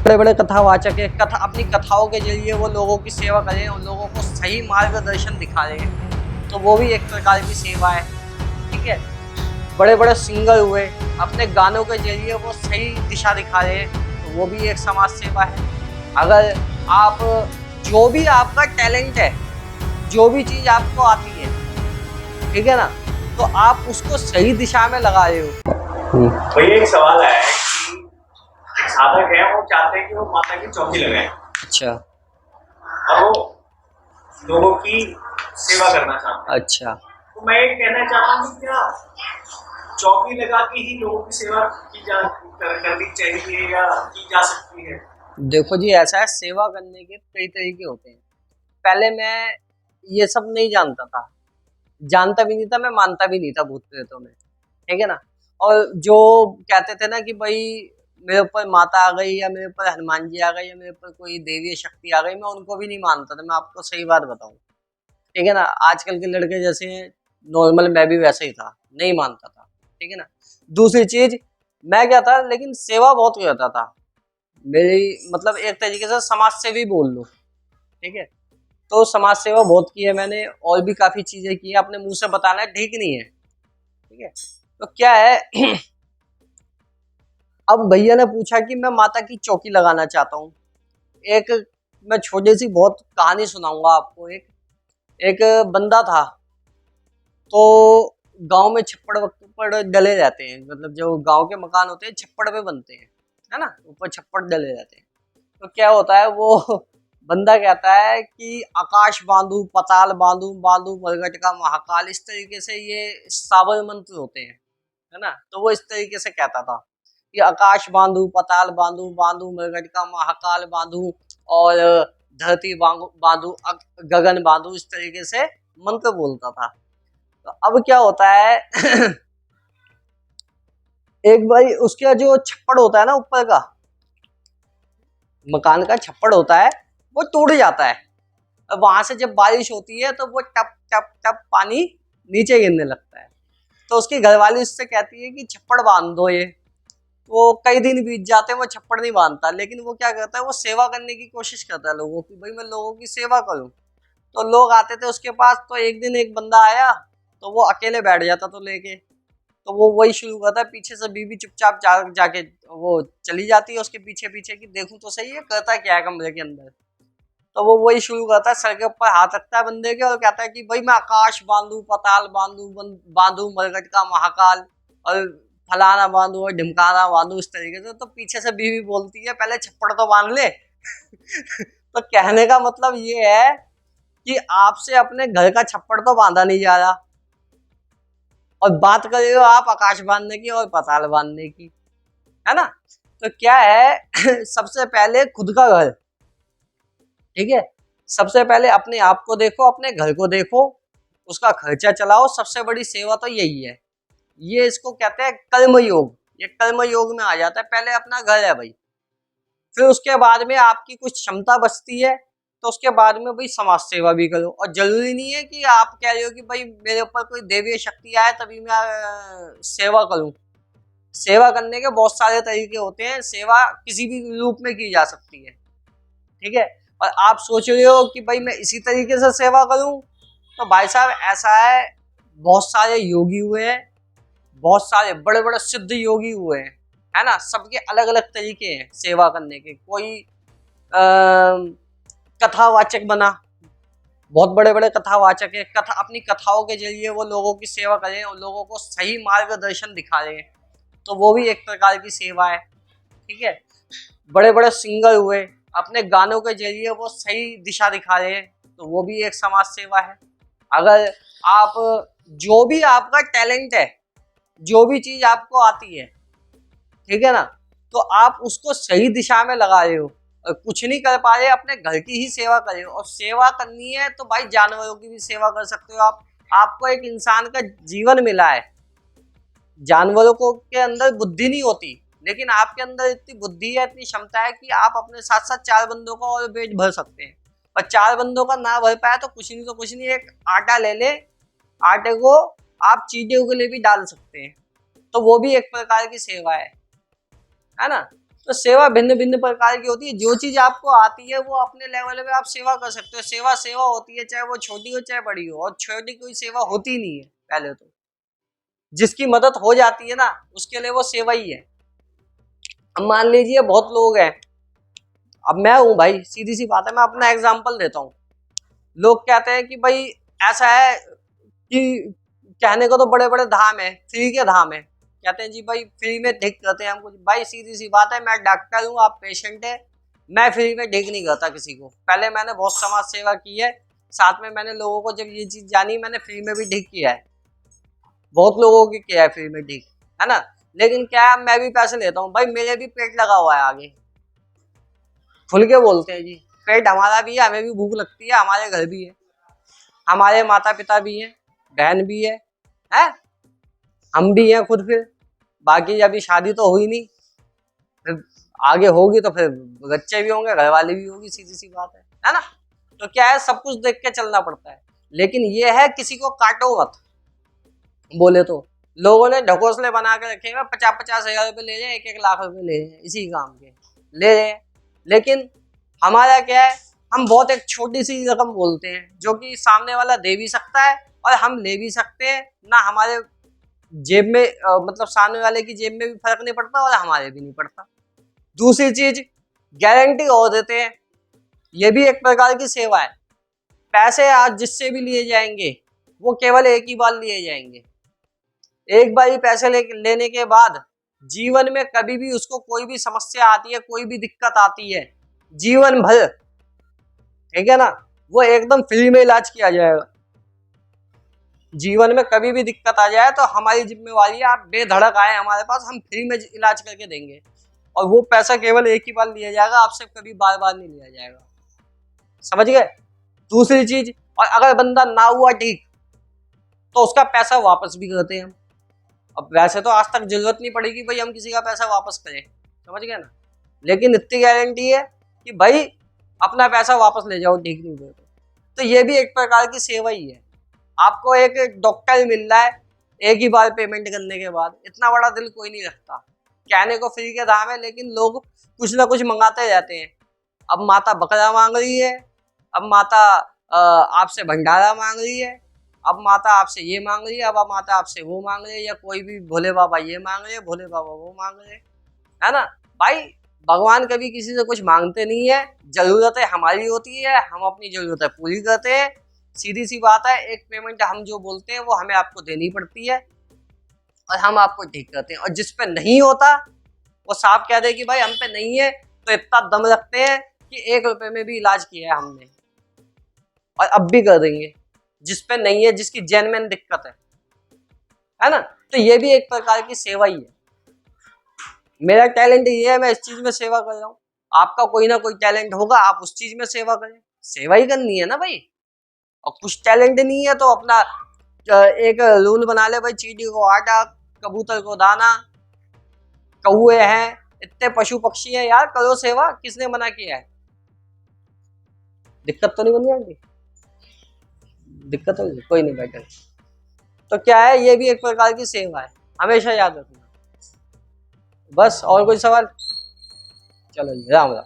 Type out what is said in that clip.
बड़े बड़े कथावाचक है, कथा अपनी कथाओं के जरिए वो लोगों की सेवा करें और लोगों को सही मार्गदर्शन दिखा रहे हैं, तो वो भी एक प्रकार की सेवा है। ठीक है। बड़े बड़े सिंगर हुए, अपने गानों के जरिए वो सही दिशा दिखा रहे हैं, तो वो भी एक समाज सेवा है। अगर आप जो भी आपका टैलेंट है, जो भी चीज आपको आती है, ठीक है ना, तो आप उसको सही दिशा में लगा रहे हो। भैया एक सवाल आया है कि साधक है, वो चाहते हैं कि वो माता की चौकी लगाए। अच्छा। और वो लोगों की सेवा करना चाहते हैं। अच्छा। तो मैं ये कहना चाहता हूँ कि क्या चौकी लगा के ही लोगों की सेवा करनी चाहिए या की जा सकती है? देखो जी, ऐसा है, सेवा करने के कई तरीके होते हैं। पहले मैं ये सब नहीं जानता था, जानता भी नहीं था, मैं मानता भी नहीं था भूत प्रेतों में। ठीक है ना। और जो कहते थे ना कि भाई मेरे ऊपर माता आ गई या मेरे ऊपर हनुमान जी आ गए या मेरे ऊपर कोई देवीय शक्ति आ गई, मैं उनको भी नहीं मानता था। मैं आपको सही बात बताऊं, ठीक है ना, आजकल के लड़के जैसे नॉर्मल मैं भी वैसे ही था, नहीं मानता था। ठीक है ना। दूसरी चीज, मैं क्या था, लेकिन सेवा बहुत करता था। मेरी मतलब एक तरीके से समाज सेवी बोल लो। ठीक है। तो समाज सेवा बहुत की है मैंने, और भी काफी चीजें की है, अपने मुंह से बताना ठीक नहीं है। ठीक है। तो क्या है अब भैया ने पूछा कि मैं माता की चौकी लगाना चाहता हूँ। एक मैं छोटी सी बहुत कहानी सुनाऊंगा आपको। एक एक बंदा था, तो गांव में छप्पड़ वप्पड़ डले रहते हैं, मतलब जो गांव के मकान होते हैं छप्पड़ पे बनते हैं, है ना, ऊपर छप्पड़ डले रहते हैं। तो क्या होता है, वो बंदा कहता है कि आकाश बांधू पताल बांधू बांधू मरघट का महाकाल, इस तरीके से ये सावर मंत्र होते हैं, है ना। तो वो इस तरीके से कहता था कि आकाश बांधू पताल बांधू बांधू मरघट का महाकाल बांधू और धरती बांधू गगन बांधू, इस तरीके से मंत्र बोलता था। तो अब क्या होता है एक भाई उसका जो छप्पड़ होता है ना, ऊपर का मकान का छप्पड़ होता है, वो टूट जाता है। अब वहां से जब बारिश होती है तो वो टप टप टप पानी नीचे गिरने लगता है। तो उसकी घरवाली उससे कहती है कि छप्पड़ बांध दो ये। तो कई दिन बीत जाते हैं, वो छप्पड़ नहीं बांधता, लेकिन वो क्या करता है, वो सेवा करने की कोशिश करता है लोगों की, भाई मैं लोगों की सेवा करूं। तो लोग आते थे उसके पास, तो एक दिन एक बंदा आया, तो वो अकेले बैठ जाता तो लेके, तो वो वही शुरू करता है, पीछे से बीवी चुपचाप जाके वो चली जाती है उसके पीछे पीछे कि देखूं तो सही है करता क्या है कमरे के अंदर। तो वो वही शुरू करता है, सर के ऊपर हाथ रखता है बंदे के और कहता है कि भाई मैं आकाश बांधू पताल बांधू बांधू मरघट का महाकाल और फलाना बांधू और ढिमकाना बांधू, इस तरीके से। तो पीछे से बीवी बोलती है पहले छप्पड़ तो बांध ले तो कहने का मतलब ये है कि आपसे अपने घर का छप्पड़ तो बांधा नहीं जा रहा, और बात कर रहे हो आप आकाश बांधने की और पताल बांधने की, है ना। तो क्या है सबसे पहले खुद का घर, ठीक है, सबसे पहले अपने आप को देखो, अपने घर को देखो, उसका खर्चा चलाओ। सबसे बड़ी सेवा तो यही है। ये इसको कहते हैं कर्म योग, ये कर्म योग में आ जाता है। पहले अपना घर है भाई, फिर उसके बाद में आपकी कुछ क्षमता बचती है, तो उसके बाद में भाई समाज सेवा भी करो। और जरूरी नहीं है कि आप कह रहे हो कि भाई मेरे ऊपर कोई देवीय शक्ति आए तभी मैं सेवा करूं। सेवा करने के बहुत सारे तरीके होते हैं, सेवा किसी भी रूप में की जा सकती है। ठीक है। और आप सोच रहे हो कि भाई मैं इसी तरीके से सेवा करूं, तो भाई साहब ऐसा है, बहुत सारे योगी हुए हैं, बहुत सारे बड़े बड़े सिद्ध योगी हुए हैं, है ना। सबके अलग अलग तरीके हैं सेवा करने के। कोई कथावाचक बना, बहुत बड़े बड़े कथावाचक है, कथा अपनी कथाओं के जरिए वो लोगों की सेवा करें और लोगों को सही मार्गदर्शन दिखा रहे हैं, तो वो भी एक प्रकार की सेवा है। ठीक है। बड़े बड़े सिंगर हुए, अपने गानों के जरिए वो सही दिशा दिखा रहे हैं, तो वो भी एक समाज सेवा है। अगर आप जो भी आपका टैलेंट है, जो भी चीज आपको आती है, ठीक है ना, तो आप उसको सही दिशा में लगा रहे हो, और कुछ नहीं कर पा रहे अपने घर की ही सेवा कर रहे हो। और सेवा करनी है तो भाई जानवरों की भी सेवा कर सकते हो आप। आपको एक इंसान का जीवन मिला है, जानवरों को के अंदर बुद्धि नहीं होती, लेकिन आपके अंदर इतनी बुद्धि है, इतनी क्षमता है कि आप अपने साथ साथ 4 बंदों का और पेट भर सकते हैं। और 4 बंदों का ना भर पाए तो कुछ नहीं, तो कुछ नहीं, एक आटा ले ले, आटे को आप चींटियों के लिए भी डाल सकते हैं, तो वो भी एक प्रकार की सेवा है ना। तो सेवा भिन्न भिन्न प्रकार की होती है। जो चीज आपको आती है वो अपने लेवल पे आप सेवा कर सकते हो। सेवा सेवा होती है, चाहे वो छोटी हो चाहे बड़ी हो, और छोटी कोई सेवा होती नहीं है। पहले तो जिसकी मदद हो जाती है ना, उसके लिए वो सेवा ही है। अब मान लीजिए बहुत लोग हैं, अब मैं हूं भाई, सीधी सी बात है, मैं अपना एग्जाम्पल देता हूँ। लोग कहते हैं कि भाई ऐसा है कि कहने को तो बड़े बड़े धाम है, फ्री के धाम है, कहते हैं जी भाई फ्री में ठीक करते हैं हम कुछ। भाई सीधी सी बात है, मैं डॉक्टर हूँ, आप पेशेंट है, मैं फ्री में ठीक नहीं करता किसी को। पहले मैंने बहुत समाज सेवा की है, साथ में मैंने लोगों को जब ये चीज जानी, मैंने फ्री में भी ठीक किया है, बहुत लोगों की किया है फ्री में ठीक, है ना। लेकिन क्या है, मैं भी पैसे लेता हूँ भाई, मेरे भी पेट लगा हुआ है आगे, खुल के बोलते हैं जी, पेट हमारा भी है, हमें भी भूख लगती है, हमारे घर भी है, हमारे माता पिता भी हैं, बहन भी है, हम भी हैं खुद। फिर बाकी अभी शादी तो हुई नहीं, फिर आगे होगी तो फिर बच्चे भी होंगे, घर वाले भी होगी, सीधी सी बात है ना। तो क्या है, सब कुछ देख के चलना पड़ता है। लेकिन ये है, किसी को काटो मत। बोले तो लोगों ने ढकोसले बना के रखे हैं, 50-50 हज़ार रुपये ले जाए, 1-1 लाख रुपए ले जाए, इसी काम के ले जाए। लेकिन हमारा क्या है, हम बहुत एक छोटी सी रकम बोलते हैं, जो कि सामने वाला दे भी सकता है और हम ले भी सकते हैं ना। हमारे जेब में मतलब सामने वाले की जेब में भी फर्क नहीं पड़ता और हमारे भी नहीं पड़ता। दूसरी चीज, गारंटी और देते हैं, ये भी एक प्रकार की सेवा है। पैसे आज जिससे भी लिए जाएंगे वो केवल एक ही बार लिए जाएंगे। एक बार ही पैसे लेने के बाद जीवन में कभी भी उसको कोई भी समस्या आती है, कोई भी दिक्कत आती है, जीवन भर, ठीक है ना, वो एकदम फ्री में इलाज किया जाएगा। जीवन में कभी भी दिक्कत आ जाए तो हमारी जिम्मेवारी है, आप बेधड़क आए हमारे पास, हम फ्री में इलाज करके देंगे। और वो पैसा केवल एक ही बार लिया जाएगा, आपसे कभी बार बार नहीं लिया जाएगा। समझ गए। दूसरी चीज, और अगर बंदा ना हुआ ठीक तो उसका पैसा वापस भी करते हैं हम। अब वैसे तो आज तक जरूरत नहीं पड़ेगी भाई हम किसी का पैसा वापस करें, समझ गए ना। लेकिन इतनी गारंटी है कि भाई अपना पैसा वापस ले जाओ ठीक नहीं हुए तो ये भी एक प्रकार की सेवा ही है। आपको एक डॉक्टर मिल रहा है एक ही बार पेमेंट करने के बाद, इतना बड़ा दिल कोई नहीं रखता। कहने को फ्री के दाम है, लेकिन लोग कुछ ना कुछ मंगाते रहते हैं। अब माता बकरा मांग रही है, अब माता आपसे भंडारा मांग रही है, अब माता आपसे ये मांग रही है, अब माता आपसे वो मांग रही है, या कोई भी भोले बाबा ये मांग रहे हैं, भोले बाबा वो मांग रहे हैं, है ना। भाई भगवान कभी किसी से कुछ मांगते नहीं है, जरूरतें हमारी होती है, हम अपनी जरूरतें पूरी करते हैं। सीधी सी बात है, एक पेमेंट हम जो बोलते हैं वो हमें आपको देनी पड़ती है और हम आपको ठीक करते हैं। और जिस पे नहीं होता वो साफ कह दे कि भाई हम पे नहीं है, तो इतना दम रखते हैं कि 1 रुपए में भी इलाज किया है हमने और अब भी कर देंगे। जिस पे नहीं है, जिसकी जेन्युइन दिक्कत है ना, तो ये भी एक प्रकार की सेवा ही है। मेरा टैलेंट ये है, मैं इस चीज में सेवा कर रहा हूँ। आपका कोई ना कोई टैलेंट होगा, आप उस चीज में सेवा करें, सेवा ही करनी है ना भाई। और कुछ टैलेंट नहीं है तो अपना एक रूल बना ले भाई, चींटी को आटा, कबूतर को दाना, कौए हैं, इतने पशु पक्षी हैं यार, करो सेवा, किसने मना किया है। दिक्कत तो नहीं बन जाएगी, दिक्कत होगी, कोई नहीं बैठे। तो क्या है, ये भी एक प्रकार की सेवा है, हमेशा याद रखना। बस और कोई सवाल? चलो जी, राम राम।